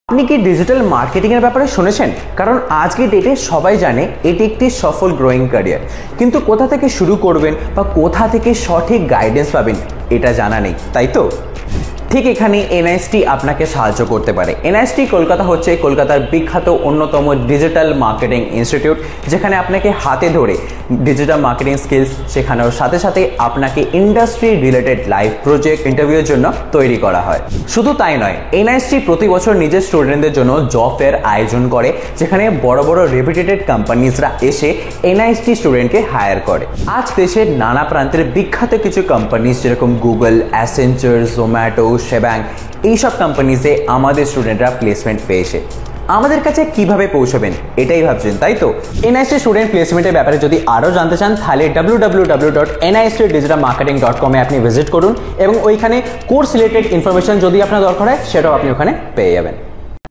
আপনি কি digital marketing এর ব্যাপারে শুনেছেন? কারণ আজকের ডেটে সবাই জানে এটি একটি সফল গ্রোয়িং ক্যারিয়ার, কিন্তু কোথা থেকে শুরু করবেন বা কোথা থেকে সঠিক গাইডেন্স পাবেন এটা জানা নেই, তাই তো? ঠিক এখানে এনআইএসটি আপনাকে সাহায্য করতে পারে। এনআইএসটি কলকাতা হচ্ছে কলকাতার বিখ্যাত অন্যতম ডিজিটাল মার্কেটিং ইনস্টিটিউট, যেখানে আপনাকে হাতে ধরে ডিজিটাল মার্কেটিং স্কিলস শেখানোর সাথে সাথে আপনাকে ইন্ডাস্ট্রি রিলেটেড লাইভ প্রজেক্ট ইন্টারভিউর জন্য তৈরি করা হয়। শুধু তাই নয়, এনআইএসটি প্রতি বছর নিজের স্টুডেন্টদের জন্য জব ফেয়ার আয়োজন করে, যেখানে বড় বড় রেপুটেড কোম্পানিজরা এসে এনআইএসটি স্টুডেন্টকে হায়ার করে। আজ দেশের নানা প্রান্তের বিখ্যাত কিছু কোম্পানিজ যেরকম গুগল, অ্যাসেঞ্চার, জোম্যাটো, শেবাং, এইসব কোম্পানিজে আমাদের স্টুডেন্টরা প্লেসমেন্ট পেয়েছে। আমাদের কাছে কিভাবে পৌঁছবেন এটাই ভাবছেন, তাই তো? এনআইএসটি স্টুডেন্ট প্লেসমেন্টের ব্যাপারে যদি আরও জানতে চান তাহলে www.nistdigitalmarketing.com এ আপনি ভিজিট করুন এবং ওইখানে কোর্স রিলেটেড ইনফরমেশন যদি আপনার দরকার হয় সেটাও আপনি ওখানে পেয়ে যাবেন।